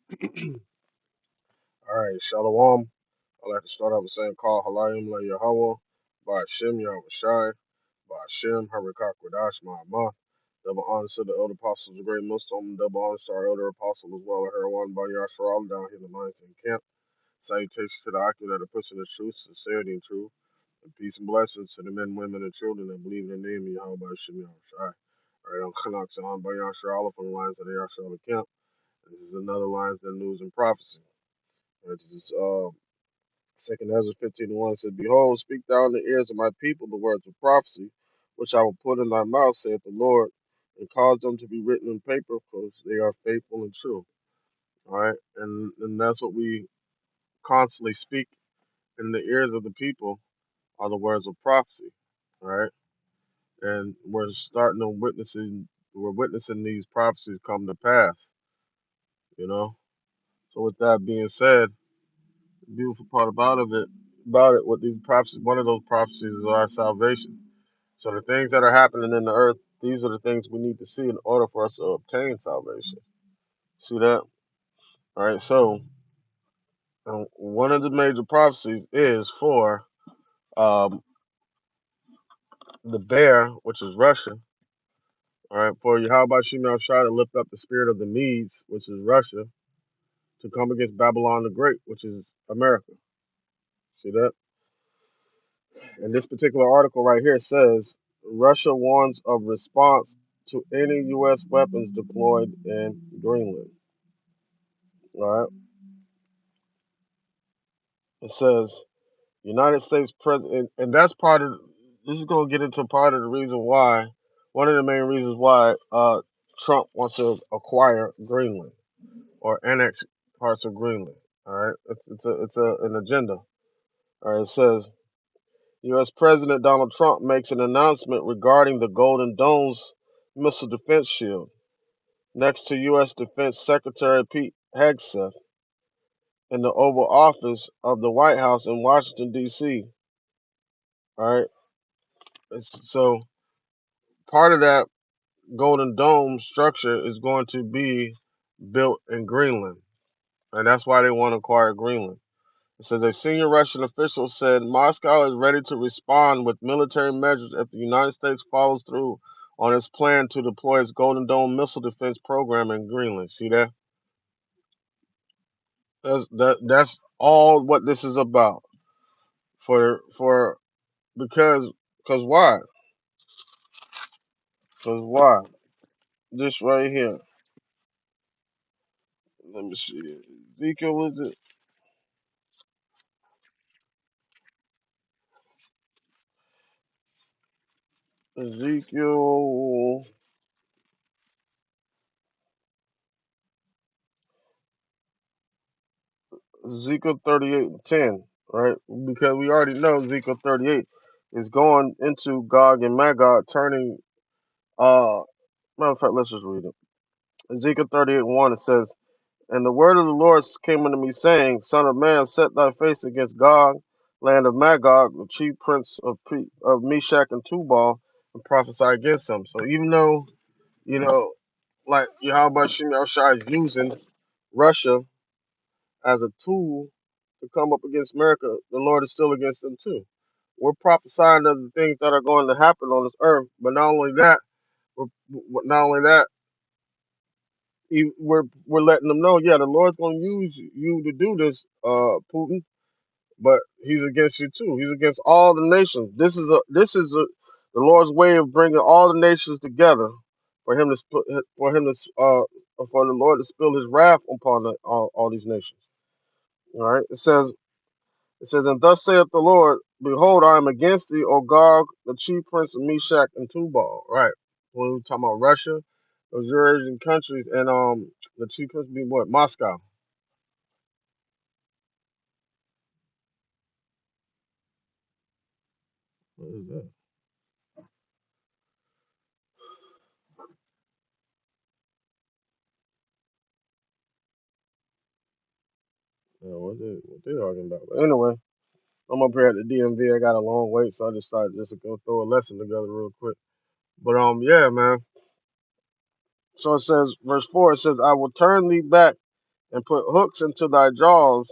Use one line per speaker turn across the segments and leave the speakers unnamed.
All right, Shalom. I'd like to start off with saying, Call Halayim La Yahweh, by Hashem Yahweh Shai, by Hashem Harakak Wadash Ma'amah. Double honors to the elder apostles, the great Muslim, double honors to our elder apostle as well, her one by Yasharal down here in the Lions camp. Salutations to the Aki that are pushing the truth, sincerity, and truth. And peace and blessings to the men, women, and children that believe in the name of Yahweh by Hashem Yahweh Shai. All right, I'm Kanak Sahan by Yasharal from the Lions of the Yasharal camp. This is another Lions That News and Prophecy. This is Second Ezra 15:1 said, Behold, speak thou in the ears of my people the words of prophecy, which I will put in thy mouth, saith the Lord, and cause them to be written in paper, because they are faithful and true. All right, and that's what we constantly speak in the ears of the people are the words of prophecy. All right, and we're witnessing these prophecies come to pass. You know. So with that being said, the beautiful part about it, with these prophecies, one of those prophecies is our salvation. So the things that are happening in the earth, these are the things we need to see in order for us to obtain salvation. See that? All right. So one of the major prophecies is for um, the bear, which is Russia. All right. For Yahweh Shemel Shai to lift up the spirit of the Medes, which is Russia, to come against Babylon the Great, which is America. See that? And this particular article right here says Russia warns of response to any U.S. weapons deployed in Greenland. All right. It says United States president, and that's part of. This is going to get into part of the reason why. One of the main reasons why Trump wants to acquire Greenland or annex parts of Greenland. All right, an agenda. All right, it says U.S. President Donald Trump makes an announcement regarding the Golden Dome's missile defense shield next to U.S. Defense Secretary Pete Hegseth in the Oval Office of the White House in Washington D.C. All right, so part of that Golden Dome structure is going to be built in Greenland, and that's why they want to acquire Greenland. It says a senior Russian official said Moscow is ready to respond with military measures if the United States follows through on its plan to deploy its Golden Dome missile defense program in Greenland. See that? That's all what this is about. For because because why? Because why? This right here. Let me see. Ezekiel, is it? Ezekiel, Ezekiel 38:10, right? Because we already know Ezekiel 38 is going into Gog and Magog, turning. Matter of fact, let's just read it. Ezekiel 38:1, it says, "And the word of the Lord came unto me, saying, Son of man, set thy face against Gog, land of Magog, the chief prince of Meshach and Tubal, and prophesy against him." So even though, you know, like Yahweh Shem Shai is using Russia as a tool to come up against America, the Lord is still against them too. We're prophesying of the things that are going to happen on this earth, but not only that, not only that, we're letting them know, yeah, the Lord's going to use you to do this, Putin, but He's against you too. He's against all the nations. The Lord's way of bringing all the nations together for Him to for the Lord to spill His wrath upon all these nations. All right, it says, and thus saith the Lord, Behold, I am against thee, O Gog, the chief prince of Meshach and Tubal. Right. When we're talking about Russia, those Eurasian countries, and the chief prince being what? Moscow. What is that? What they talking about? But anyway, I'm up here at the DMV. I got a long wait, so I just decided just to go throw a lesson together real quick. But yeah, man. So it says, verse 4, it says, I will turn thee back and put hooks into thy jaws,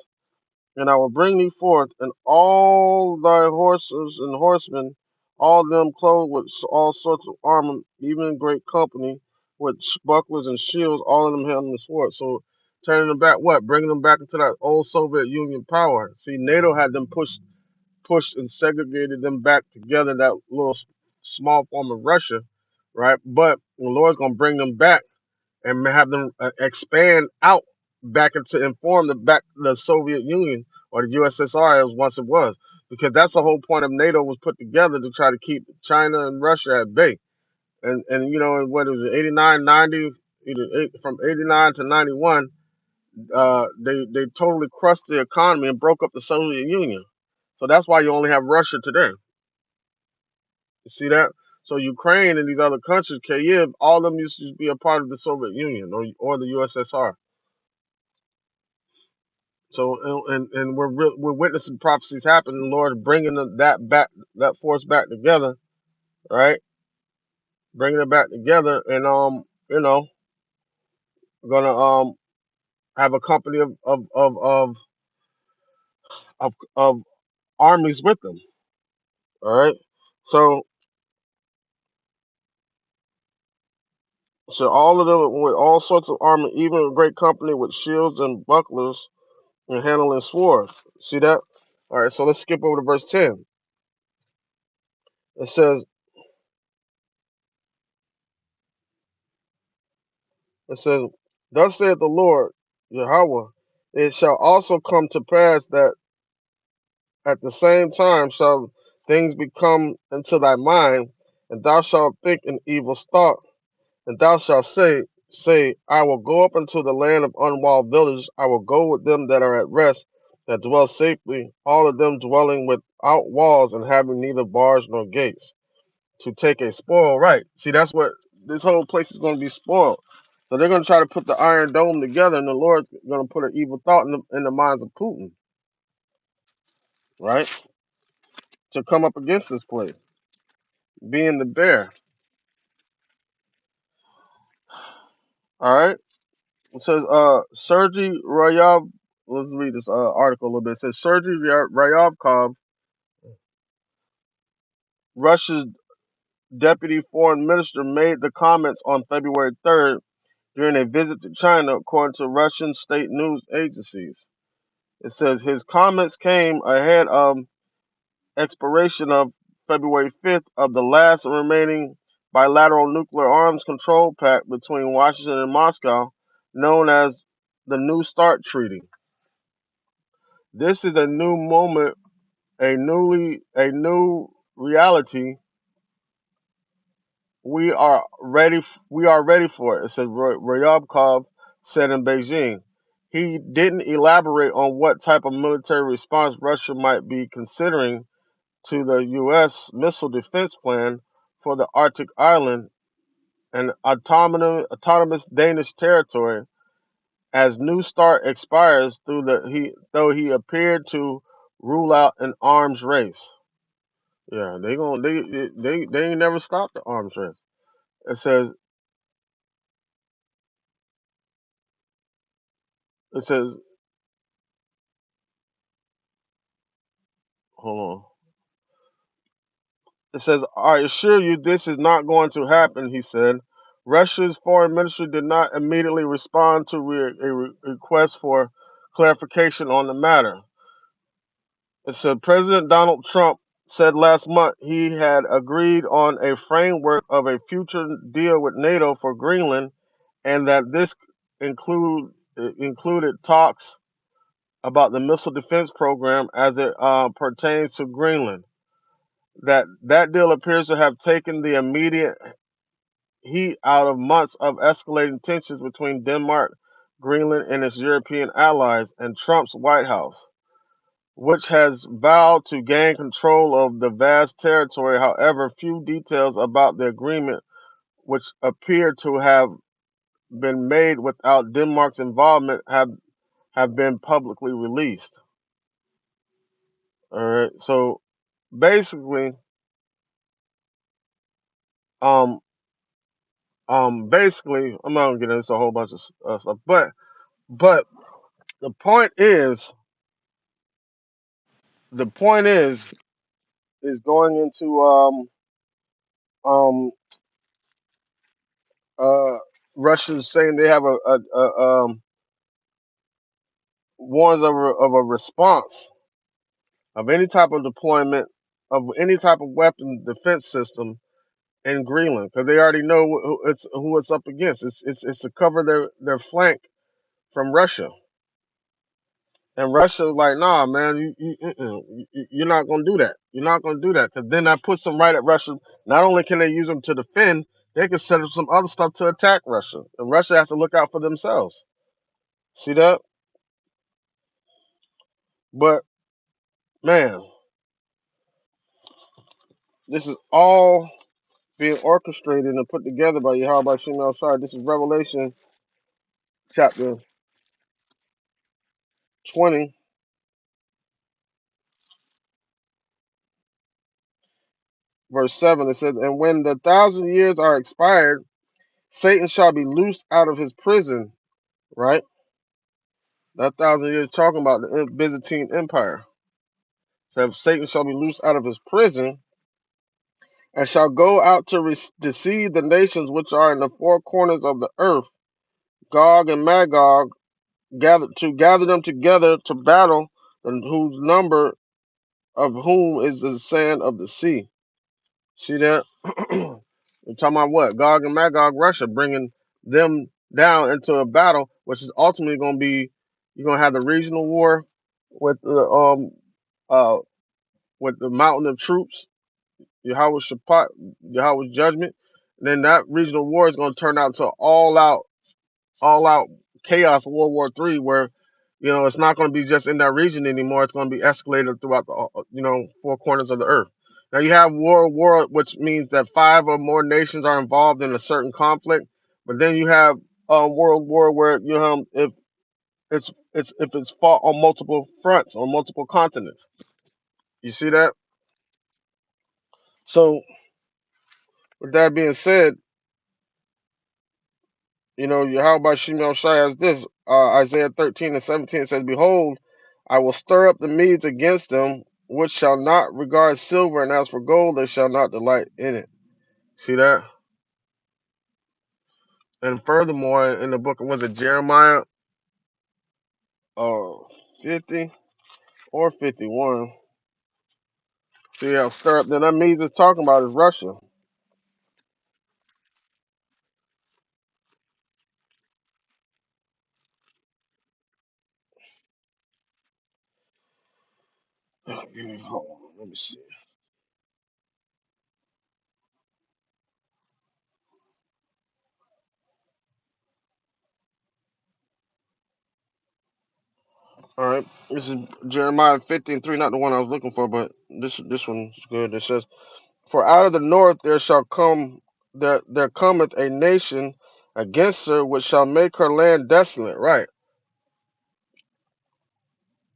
and I will bring thee forth, and all thy horses and horsemen, all them clothed with all sorts of armor, even great company, with bucklers and shields, all of them handling swords. So turning them back, what? Bringing them back into that old Soviet Union power. See, NATO had them pushed and segregated them back together, that little small form of Russia, right? But the Lord's gonna bring them back and have them expand out back into inform the Soviet Union or the USSR as once it was, because that's the whole point of NATO was put together to try to keep China and Russia at bay. And you know, in what is it, 89, 90, from 89 to 91, they totally crushed the economy and broke up the Soviet Union. So that's why you only have Russia today. You see that? So Ukraine and these other countries, Kyiv, all of them used to be a part of the Soviet Union or the USSR. So and we're witnessing prophecies happen. The Lord bringing that force back together, right? Bringing it back together, and you know, gonna have a company of armies with them. All right. So all of them with all sorts of armor, even a great company with shields and bucklers and handling swords. See that? All right. So let's skip over to verse 10. It says it says, "Thus saith the Lord Yahweh, it shall also come to pass that at the same time shall things become into thy mind, and thou shalt think an evil thought, and thou shalt say, I will go up into the land of unwalled villages, I will go with them that are at rest, that dwell safely, all of them dwelling without walls and having neither bars nor gates, to take a spoil." Right. See, that's what this whole place is going to be spoiled. So they're going to try to put the Iron Dome together, and the Lord's going to put an evil thought in the minds of Putin, right? To come up against this place, being the bear. All right. It says, Sergei Ryab, let's read this article a little bit. It says, Sergei Ryabkov, Russia's deputy foreign minister, made the comments on February 3rd during a visit to China, according to Russian state news agencies. It says his comments came ahead of expiration of February 5th of the last remaining bilateral nuclear arms control pact between Washington and Moscow, known as the New START Treaty. This is a new moment, a new reality. We are ready for it, said Ryabkov said in Beijing. He didn't elaborate on what type of military response Russia might be considering to the U.S. missile defense plan for the Arctic island, an autonomous Danish territory, as New START expires. Though he appeared to rule out an arms race. Yeah, they ain't never stopped the arms race. It says it says hold on. It says, I assure you this is not going to happen, he said. Russia's foreign ministry did not immediately respond to a request for clarification on the matter. It said President Donald Trump said last month he had agreed on a framework of a future deal with NATO for Greenland, and that this included talks about the missile defense program as it pertains to Greenland. That deal appears to have taken the immediate heat out of months of escalating tensions between Denmark, Greenland, and its European allies, and Trump's White House, which has vowed to gain control of the vast territory. However, few details about the agreement, which appear to have been made without Denmark's involvement, have been publicly released. All right, so basically, um, basically, I'm not gonna get into a whole bunch of stuff, but But the point is, the point is going into um uh Russia saying they have a warns of a response of any type of deployment of any type of weapon defense system in Greenland because they already know who it's up against. It's to cover their flank from Russia. And Russia was like, nah, man, you're not gonna do that. You're not gonna do that because then that puts them right at Russia. Not only can they use them to defend, they can set up some other stuff to attack Russia, and Russia has to look out for themselves. See that? But man, this is all being orchestrated and put together by Yahweh Shemel Shai. This is Revelation chapter 20, verse 7. It says, and when the 1,000 years are expired, Satan shall be loosed out of his prison, right? That 1,000 years talking about the Byzantine Empire. So Satan shall be loosed out of his prison and shall go out to deceive the nations which are in the four corners of the earth, Gog and Magog, gather them together to battle, and whose number of whom is the sand of the sea. See that? We're talking about what? Gog and Magog, Russia, bringing them down into a battle, which is ultimately going to be you're going to have the regional war with uh with the mountain of troops, Yahweh's Shabbat, Yahweh's judgment. And then that regional war is going to turn out to all out chaos of World War III, where it's not going to be just in that region anymore. It's going to be escalated throughout the four corners of the earth. Now you have World War, which means that five or more nations are involved in a certain conflict. But then you have World War, where if if it's fought on multiple fronts on multiple continents. You see that? So with that being said, Yahweh Shimon Shai has this. Isaiah 13 and 17 says, behold, I will stir up the Medes against them, which shall not regard silver, and as for gold, they shall not delight in it. See that? And furthermore, in the book of, was it Jeremiah 50 or 51? See how stir up, then that Medes is talking about is Russia. Hold on, let me see. All right, this is Jeremiah 50 and 3, not the one I was looking for, but this one's good. It says, for out of the north there cometh a nation against her, which shall make her land desolate. Right.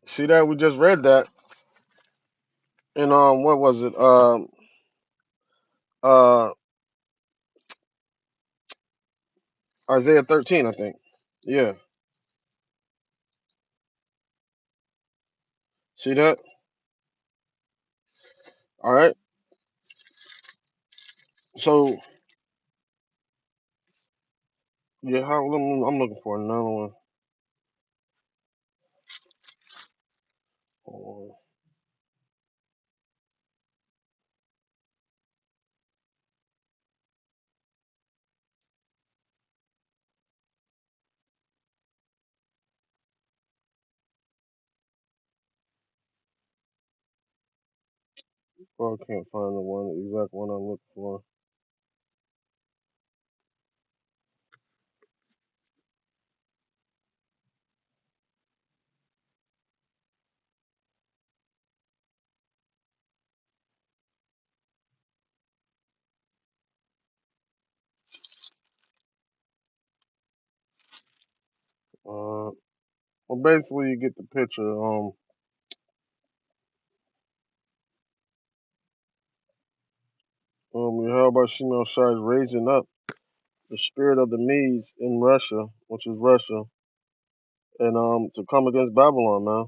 See that? We just read that in what was it? Uh Isaiah 13, I think. Yeah. See that? All right. So yeah, I'm looking for another one. Hold Well, I can't find the exact one I'm looking for. Well, basically, you get the picture. How about Shimon Shai is raising up the spirit of the Medes in Russia, which is Russia, and to come against Babylon, man.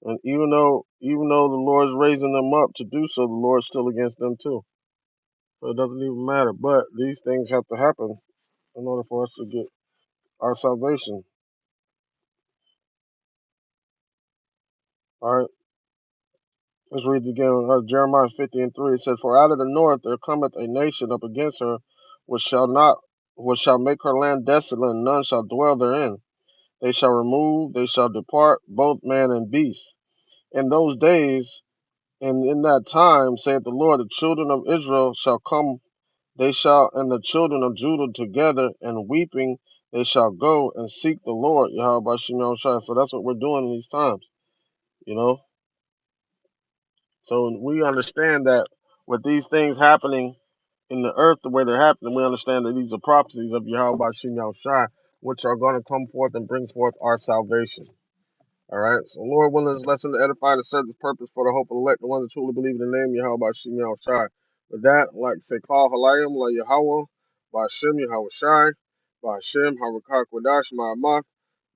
And even though the Lord's raising them up to do so, the Lord's still against them too. So it doesn't even matter. But these things have to happen in order for us to get our salvation. All right, let's read it again. Jeremiah 50:3. It said, "For out of the north there cometh a nation up against her, which shall make her land desolate, and none shall dwell therein. They shall remove, they shall depart, both man and beast. In those days and in that time, saith the Lord, the children of Israel shall come, they shall, and the children of Judah together, and weeping they shall go and seek the Lord." Yahweh Bashim Yahushua. So that's what we're doing in these times, you know. So we understand that with these things happening in the earth the way they're happening, we understand that these are prophecies of Yahweh Bashim Yahushua, which are going to come forth and bring forth our salvation. All right. So, Lord willing, this lesson to edify and serve the purpose for the hope of the elect, the ones that truly believe in the name Yahweh by Shem Yahweh Shai. With that, I'd like to say, Call Halayim, La Yahweh, by Shem Yahweh Shai, by Shem, Harakak Wadash, Ma'amah.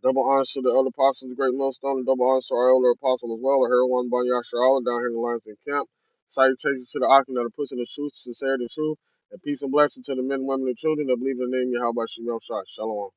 Double honors to the elder apostles, the great millstone, and double honors to our elder apostle as well, the hero one, Ban Yashar Allah, down here in the Lions Camp. Salutations to the Akim that are pushing the truth, sincerity, the truth, and peace and blessing to the men, women, and children that believe in the name Yahweh by Shem Yahweh Shai. Shalom.